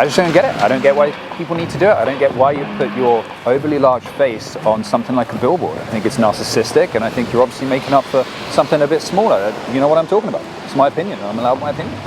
I just don't get it. I don't get why people need to do it. I don't get why you put your overly large face on something like a billboard. I think it's narcissistic, and I think you're obviously making up for something a bit smaller. You know what I'm talking about. It's my opinion, and I'm allowed my opinion.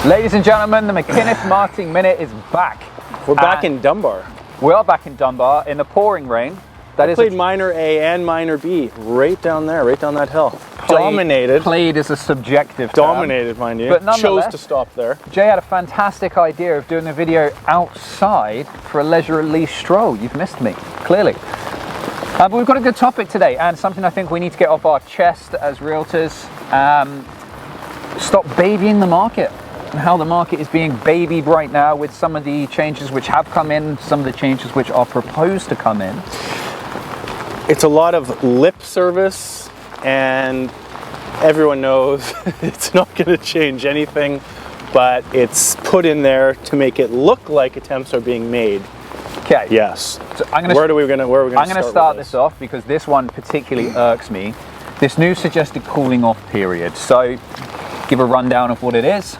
Ladies and gentlemen, the McInnes Marketing Minute is back. We're back in Dunbar. We are back in Dunbar in the pouring rain. I played minor A and minor B right down there, right down that hill. Dominated. Played is a subjective Dominated, term, mind you. but nonetheless, chose to stop there. Jay had a fantastic idea of doing the video outside for a leisurely stroll. You've missed me, clearly. But we've got a good topic today, and something I think we need to get off our chest as realtors. Stop babying the market. And how the market is being babied right now with some of the changes which have come in, some of the changes which are proposed to come in. It's a lot of lip service, and everyone knows it's not going to change anything, but it's put in there to make it look like attempts are being made. Okay. Yes. So where are we going to start this off because this one particularly irks me. This new suggested cooling off period. So, give a rundown of what it is.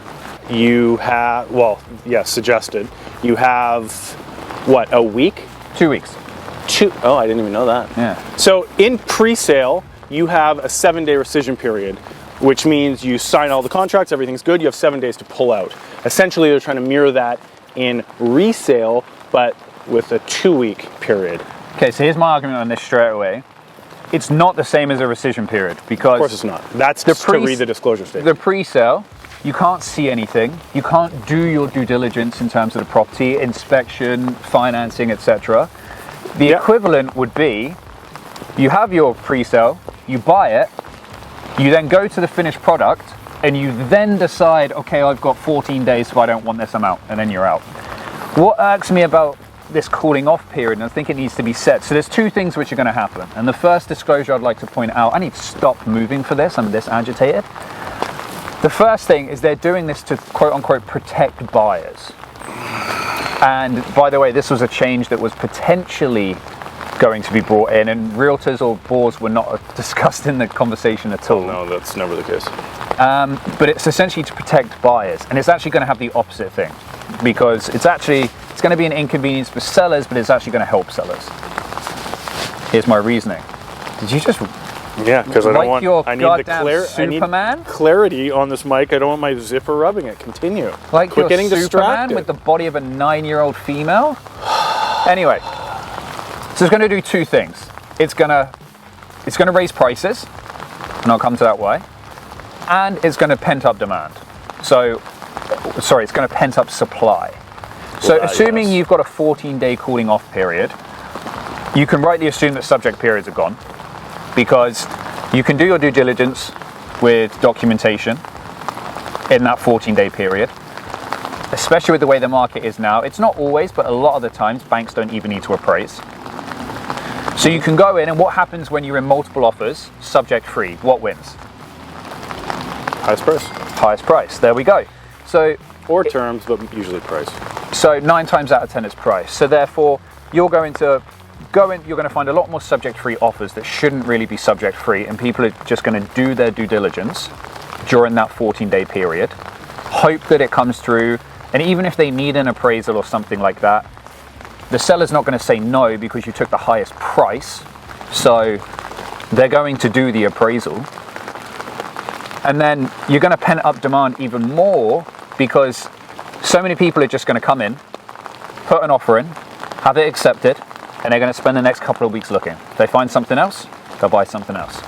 You have, well, yes, suggested. You have, what, a week? 2 weeks. Oh, I didn't even know that. Yeah. So in pre-sale, you have a 7-day rescission period, which means you sign all the contracts, everything's good, you have 7 days to pull out. Essentially, they're trying to mirror that in resale, but with a 2-week period. Okay, so here's my argument on this straight away. It's not the same as a rescission period because... Of course it's not. That's just to read the disclosure statement. The pre-sale, you can't see anything. You can't do your due diligence in terms of the property, inspection, financing, etc. The equivalent would be, you have your pre-sale, you buy it, you then go to the finished product, and you then decide, okay, I've got 14 days, if I don't want this, I'm out, and then you're out. What irks me about this cooling off period, and I think it needs to be set. So there's two things which are going to happen. And the first disclosure I'd like to point out, I need to stop moving for this, I'm this agitated. The first thing is they're doing this to quote unquote protect buyers. And by the way, this was a change that was potentially going to be brought in, and realtors or boards were not discussed in the conversation at all. No, that's never the case. But it's essentially to protect buyers, and it's actually going to have the opposite thing, because it's going to be an inconvenience for sellers, but it's actually going to help sellers. Here's my reasoning. Did you just... Yeah, because I don't want. I need clarity on this mic. I don't want my zipper rubbing it. Continue. Like Quit getting Superman distracted with the body of a 9-year-old female. Anyway, so it's going to do two things. It's going to raise prices, and I'll come to that why. And it's going to pent up demand. So, sorry, it's going to pent up supply. So, assuming you've got a 14-day cooling off period, you can rightly assume that subject periods are gone. Because you can do your due diligence with documentation in that 14-day period, especially with the way the market is now. It's not always, but a lot of the times banks don't even need to appraise. So you can go in, and what happens when you're in multiple offers, subject free? What wins? Highest price. Highest price. There we go. So or terms, but usually price. So 9 times out of 10 it's price. So therefore, you're going to find a lot more subject-free offers that shouldn't really be subject-free, and people are just going to do their due diligence during that 14-day period, hope that it comes through, and even if they need an appraisal or something like that, the seller's not going to say no because you took the highest price, so they're going to do the appraisal. And then you're going to pent up demand even more because so many people are just going to come in, put an offer in, have it accepted, and they're going to spend the next couple of weeks looking. If they find something else, they'll buy something else.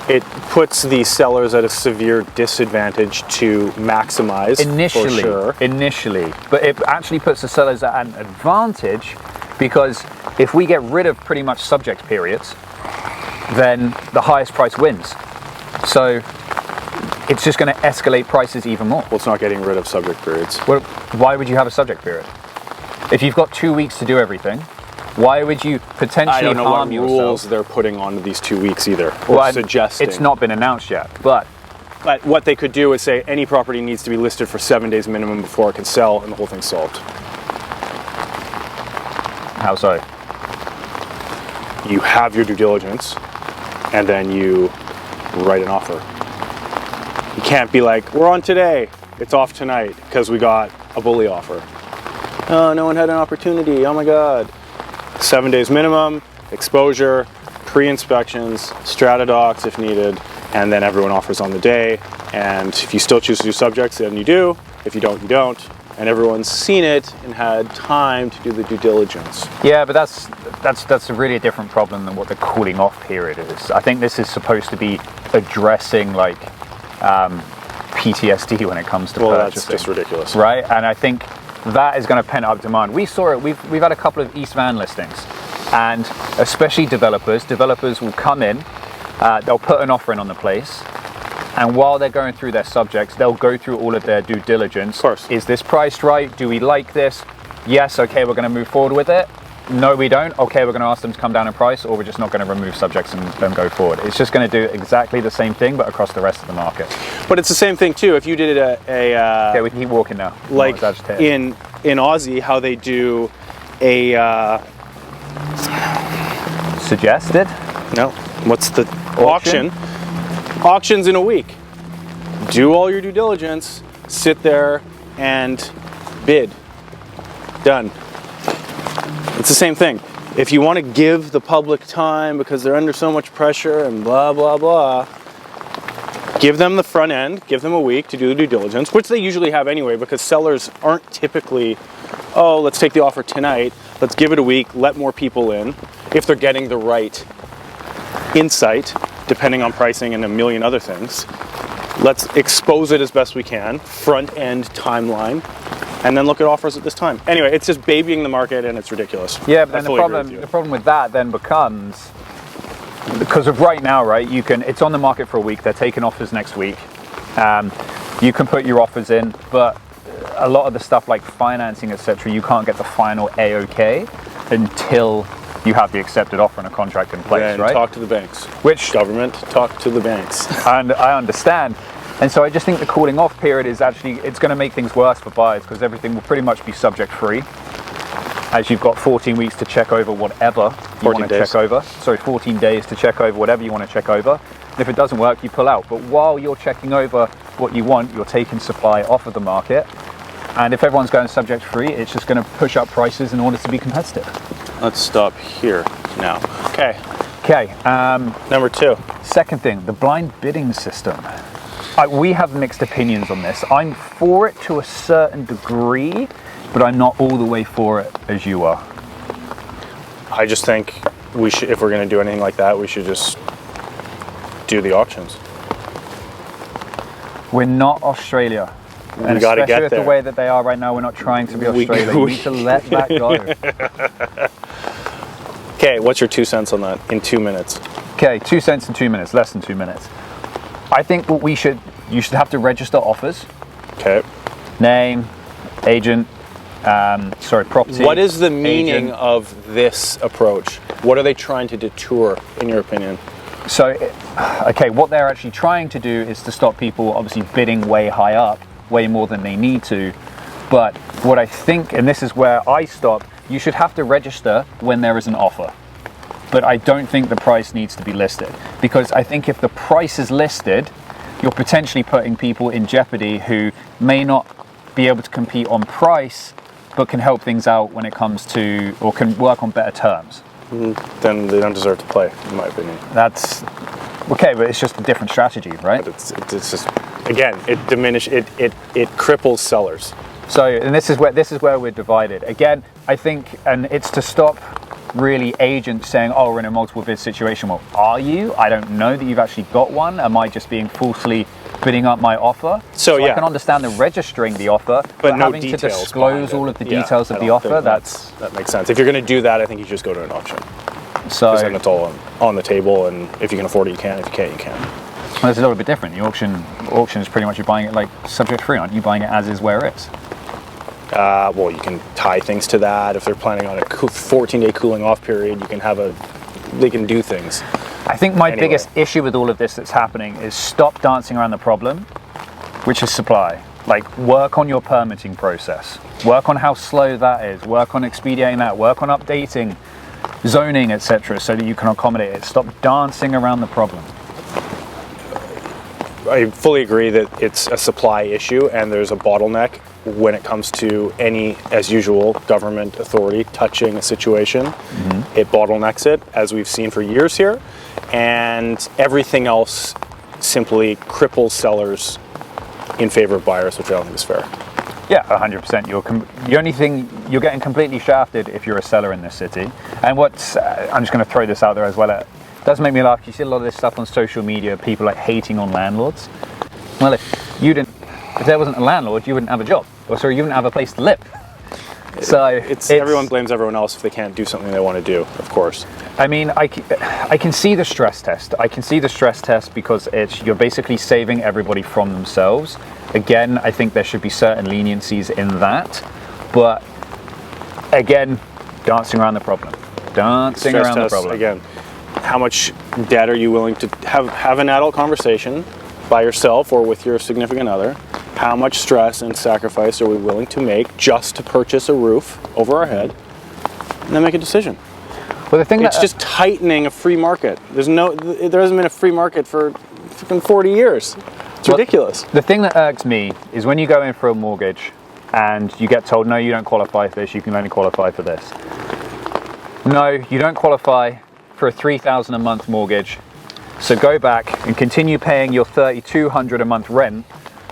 It puts the sellers at a severe disadvantage to maximize. Initially, but it actually puts the sellers at an advantage because if we get rid of pretty much subject periods, then the highest price wins. So it's just going to escalate prices even more. Well, it's not getting rid of subject periods. Well, why would you have a subject period? If you've got 2 weeks to do everything, Why would you potentially I don't know what harm rules yourself? they're putting onto these 2 weeks either, or suggesting. It's not been announced yet, but But what they could do is say any property needs to be listed for 7 days minimum before it can sell, and the whole thing's solved. how so? You have your due diligence, and then you write an offer. You can't be like, we're on today, it's off tonight, because we got a bully offer. Oh, no one had an opportunity, oh my God. 7 days minimum, exposure, pre-inspections, strata docs if needed, and then everyone offers on the day. And if you still choose to do subjects, then you do. If you don't, you don't. And everyone's seen it and had time to do the due diligence. Yeah, but that's a really different problem than what the cooling off period is. I think this is supposed to be addressing like PTSD when it comes to Well, purchasing. that's just ridiculous. Right? And I think that is going to pent up demand. We saw it. We've had a couple of East Van listings, and especially developers will come in, they'll put an offer in on the place, and while they're going through their subjects, they'll go through all of their due diligence. Of course. Is this priced right? Do we like this? Yes, okay, we're going to move forward with it. No, we don't. Okay, we're going to ask them to come down in price, or we're just not going to remove subjects and then go forward. It's just going to do exactly the same thing, but across the rest of the market. But it's the same thing too. If you did it Okay, we can keep walking now. like in Aussie, how they do a Suggested? no, what's the auction? Auctions in a week. Do all your due diligence, sit there and bid. Done. It's the same thing. If you want to give the public time because they're under so much pressure and blah, blah, blah, give them the front end, give them a week to do the due diligence, which they usually have anyway, because sellers aren't typically, oh, let's take the offer tonight, let's give it a week, let more people in, if they're getting the right insight, depending on pricing and a million other things. Let's expose it as best we can, front end timeline, and then look at offers at this time. Anyway, it's just babying the market, and it's ridiculous. Yeah, but then the problem with that then becomes, because of right now, right, it's on the market for a week, they're taking offers next week. You can put your offers in, but a lot of the stuff like financing, etc., you can't get the final A-OK until you have the accepted offer and a contract in place, Then right? talk to the banks. Which Government, talk to the banks. and I understand. And so I just think the cooling off period is actually, it's going to make things worse for buyers, because everything will pretty much be subject free, as you've got 14 weeks to check over whatever you want to check over. Sorry, 14 days to check over whatever you want to check over. And if it doesn't work, you pull out. But while you're checking over what you want, you're taking supply off of the market. And if everyone's going subject free, it's just going to push up prices in order to be competitive. Let's stop here now. Okay. Okay. Number 2. Second thing, the blind bidding system. We have mixed opinions on this. I'm for it to a certain degree, but I'm not all the way for it as you are. I just think we should, if we're going to do anything like that, we should just do the auctions. We're not Australia. And We got to especially get with there. the way that they are right now, we're not trying to be Australia. We need to let that go. Okay, what's your 2 cents on that in 2 minutes? Okay, 2 cents in 2 minutes, less than 2 minutes. I think what you should have to register offers. Okay. Name, agent, property. What is the meaning agent. of this approach? What are they trying to deter, in your opinion? So, okay, what they're actually trying to do is to stop people obviously bidding way high up, way more than they need to. But what I think, and this is where I stop, you should have to register when there is an offer. But I don't think the price needs to be listed, because I think if the price is listed, you're potentially putting people in jeopardy who may not be able to compete on price, but can help things out when it comes to, or can work on better terms. Then they don't deserve to play, in my opinion. That's okay, but it's just a different strategy, right? But it's just, again, it cripples sellers. So, and this is where we're divided. Again, I think, and it's to stop really agents saying, oh, we're in a multiple bid situation. Well, are you? I don't know that you've actually got one. Am I just being falsely bidding up my offer? So yeah. I can understand the registering the offer, but no having to disclose all of the details of the offer, that makes sense. If you're going to do that, I think you just go to an auction. So then it's all on the table, and if you can afford it, you can. If you can't, you can. Well, it's a little bit different. The auction is pretty much you're buying it like subject free, aren't you? Buying it as is where it is. Well, you can tie things to that. If they're planning on a 14-day cooling off period, they can do things. I think my Anyway. biggest issue with all of this that's happening is stop dancing around the problem, which is supply. Like, work on your permitting process. Work on how slow that is. Work on expediting that. Work on updating zoning, etc., so that you can accommodate it. Stop dancing around the problem. I fully agree that it's a supply issue and there's a bottleneck when it comes to any, as usual, government authority touching a situation. It bottlenecks it, as we've seen for years here, and everything else simply cripples sellers in favor of buyers, which I don't think is fair. Yeah, 100%. The only thing, you're getting completely shafted if you're a seller in this city. And what's, I'm just going to throw this out there as well. It does make me laugh. You see a lot of this stuff on social media, people like hating on landlords. Well, if there wasn't a landlord, you wouldn't have a job. Or sorry, you wouldn't have a place to live. So it's everyone blames everyone else if they can't do something they want to do, of course. I mean, I can see the stress test. I can see the stress test because you're basically saving everybody from themselves. Again, I think there should be certain leniencies in that. But again, dancing around the problem. Dancing Stress around the test, problem. again, how much debt are you willing to have an adult conversation by yourself or with your significant other? How much stress and sacrifice are we willing to make just to purchase a roof over our head? And then make a decision. Well, the thing It's just tightening a free market. There hasn't been a free market for freaking 40 years. It's ridiculous. The thing that irks me is when you go in for a mortgage and you get told, no, you don't qualify for this, you can only qualify for this. No, you don't qualify for a $3,000 a month mortgage. So go back and continue paying your $3,200 a month rent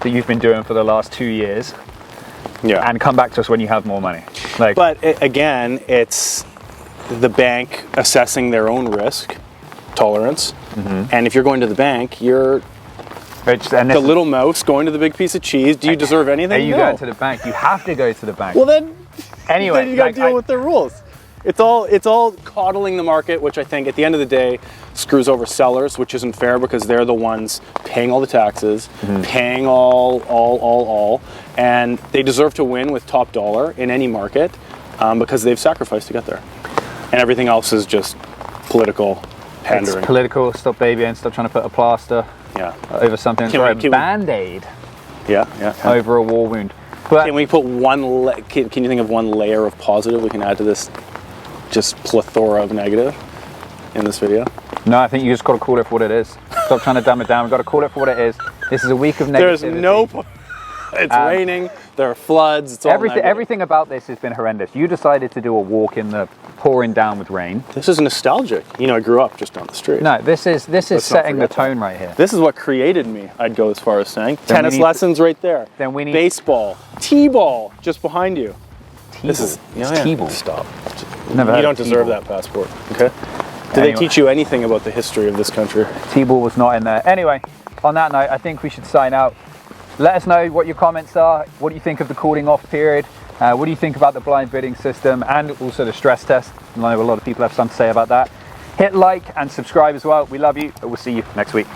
that you've been doing for the last 2 years. Yeah. And come back to us when you have more money. But again, it's the bank assessing their own risk tolerance. And if you're going to the bank, you're the little mouse going to the big piece of cheese. Do you deserve anything? Are you No. going to the bank? You have to go to the bank. Well, then anyway, you got to deal with their rules. It's all coddling the market, which I think at the end of the day screws over sellers, which isn't fair because they're the ones paying all the taxes, paying all, and they deserve to win with top dollar in any market because they've sacrificed to get there. And everything else is just political pandering. It's political. Stop babying. Stop trying to put a plaster over something. Throw a Band-Aid over a war wound. But can we put can you think of one layer of positive we can add to this just plethora of negative in this video? No, I think you just got to call it for what it is. Stop trying to dumb it down. We've got to call it for what it is. This is a week of negativity. There's no... It's raining, there are floods, it's all everything about this has been horrendous. You decided to do a walk in the pouring down with rain. This is nostalgic. You know, I grew up just down the street. No, this is setting the tone right here. This is what created me, I'd go as far as saying. Tennis lessons right there. Then we need... Baseball. T-ball just behind you. T-ball. T-ball. Stop. Never you don't deserve that passport, okay? Did they teach you anything about the history of this country? T-ball was not in there. Anyway, on that note, I think we should sign out. Let us know what your comments are. What do you think of the cooling off period? What do you think about the blind bidding system and also the stress test? I know a lot of people have something to say about that. Hit like and subscribe as well. We love you. We'll see you next week.